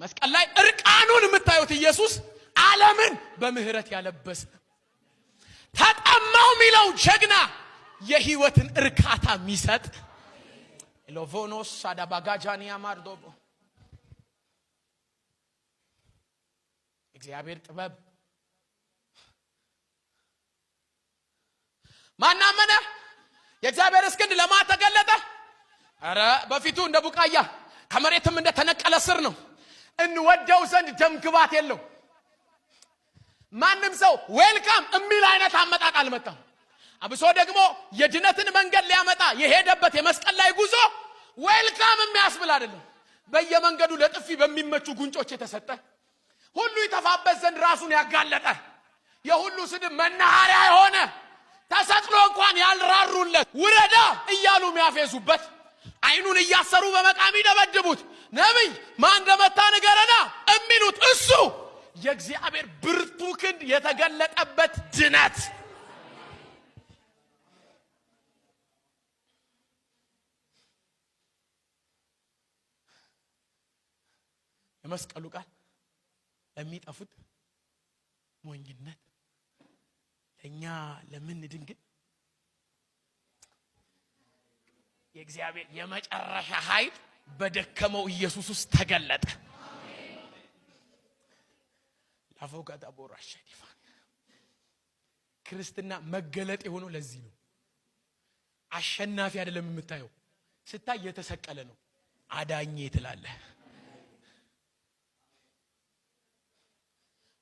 መስቀል ላይ እርቃኑን የምታዩት ኢየሱስ ዓለምን በምህረት ያለበሰ ተጠማው ሚለው ጀግና የህይወትን እርካታ የሚሰጥ ሎቮኖስ አዳባጋጃኒያ ማርዶቦ እግዚአብሔር ጥበብ ማናመነ የእግዚአብሔር እስክንድ ለማተገለጠ አረ በፊቱ እንደ ቡቃያ ከመሬትም እንደ ተነቀለ ስር ነው። እንወደው ዘንድ ደምግባት የለው። ማንም ሰው ዌልካም እሚል አይነት አመጣጥ አልመጣም። አብሶ ደግሞ የድነትን መንገድ ሊያመጣ የሄደበት የመስቀል ላይ ጉዞ ዌልካም የሚያስብል አይደለም። በየመንገዱ ለጥፊ በሚመቹ ጉንጮች የተሰጠ ሁሉ ይተፋበት ዘንድ ራሱን ያጋለጠ የሁሉ ስድብ መናኸሪያ የሆነ ተሰቅሎ እንኳን ያልራሩለት ውረዳ እያሉ የሚያፌዙበት አይኑን እያሰሩ በመቃም ይደበድቡት ነብይ ማን እንደመታ ንገረና እሚሉት እሱ የእግዚአብሔር ብርቱ ክንድ የተገለጠበት ድነት የመስቀሉ ቃል ለሚጠፉት ሞኝነት ለኛ ለምን ድንግል የእግዚአብሔር የመጨረሻ ኃይል በደከመው ኢየሱስ ውስጥ ተገለጠ። ላፎጋዳ ቦራሽ ዲፋን ክርስትና መገለጥ የሆነው ለዚህ ነው። አሸናፊ አይደለም የምታየው ስታይ የተሰቀለ ነው። አዳኜ ትላለህ።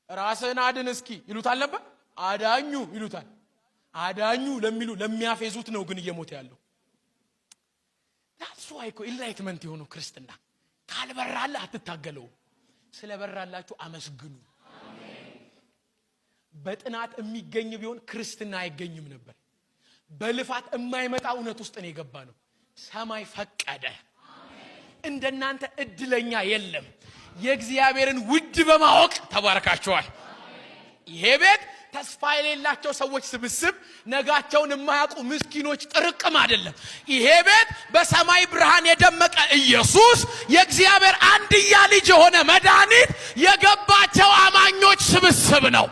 ራስህን አድን እስኪ ይሉታል ነበር። አዳኙ ይሉታል። አዳኙ ለሚሉ ለሚያፌዙት ነው ግን እየሞተ ያለው። that's why እኮ ኢንላይትመንት የሆነው ክርስትና ካልበራልህ አትታገለው። ስለበራላችሁ አመስግኑ። በጥናት የሚገኝ ቢሆን ክርስትና አይገኝም ነበር። በልፋት የማይመጣ እውነት ውስጥ ነው የገባ ነው። ሰማይ ፈቀደ። እንደናንተ እድለኛ የለም። የእግዚአብሔርን ውድ በማወቅ ተባረካችኋል። ይሄ ቤት ተስፋ የሌላቸው ሰዎች ስብስብ፣ ነጋቸውን የማያውቁ ምስኪኖች ጥርቅም አይደለም። ይሄ ቤት በሰማይ ብርሃን የደመቀ ኢየሱስ የእግዚአብሔር አንድያ ልጅ የሆነ መድኃኒት የገባቸው አማኞች ስብስብ ነው።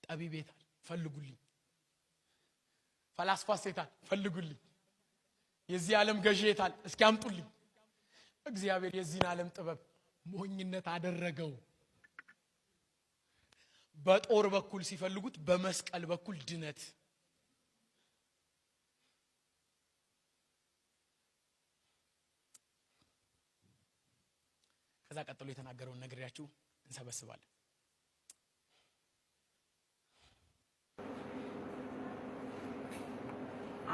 ጠቢብ ቤት ፈልጉልኝ፣ ፈላስፋ ሴታል ፈልጉልኝ፣ የዚህ ዓለም ገዢ የታል እስኪ አምጡልኝ። እግዚአብሔር የዚህን ዓለም ጥበብ ሞኝነት አደረገው። በጦር በኩል ሲፈልጉት በመስቀል በኩል ድነት። ከዛ ቀጥሎ የተናገረውን ነግሬያችሁ እንሰበስባለን።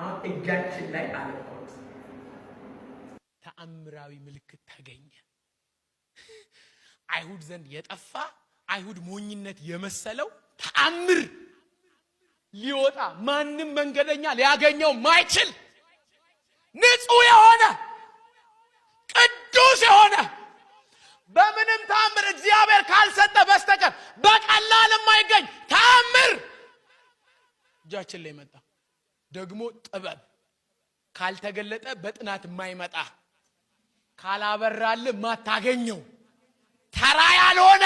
አሁን እጃችን ላይ አለቆት ተአምራዊ ምልክት ተገኘ። አይሁድ ዘንድ የጠፋ አይሁድ ሞኝነት የመሰለው ተአምር ሊወጣ ማንም መንገደኛ ሊያገኘው ማይችል ንጹህ የሆነ ቅዱስ የሆነ በምንም ተአምር እግዚአብሔር ካልሰጠ በስተቀር በቀላል የማይገኝ ተአምር እጃችን ላይ መጣ። ደግሞ ጥበብ ካልተገለጠ በጥናት የማይመጣ ካላበራል ማታገኘው ተራ ያልሆነ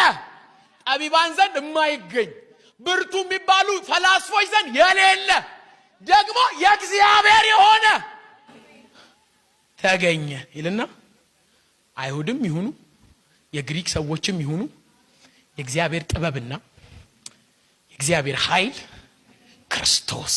ጠቢባን ዘንድ የማይገኝ ብርቱ የሚባሉ ፈላስፎች ዘንድ የሌለ ደግሞ የእግዚአብሔር የሆነ ተገኘ ይልና አይሁድም ይሁኑ የግሪክ ሰዎችም ይሁኑ የእግዚአብሔር ጥበብና የእግዚአብሔር ኃይል ክርስቶስ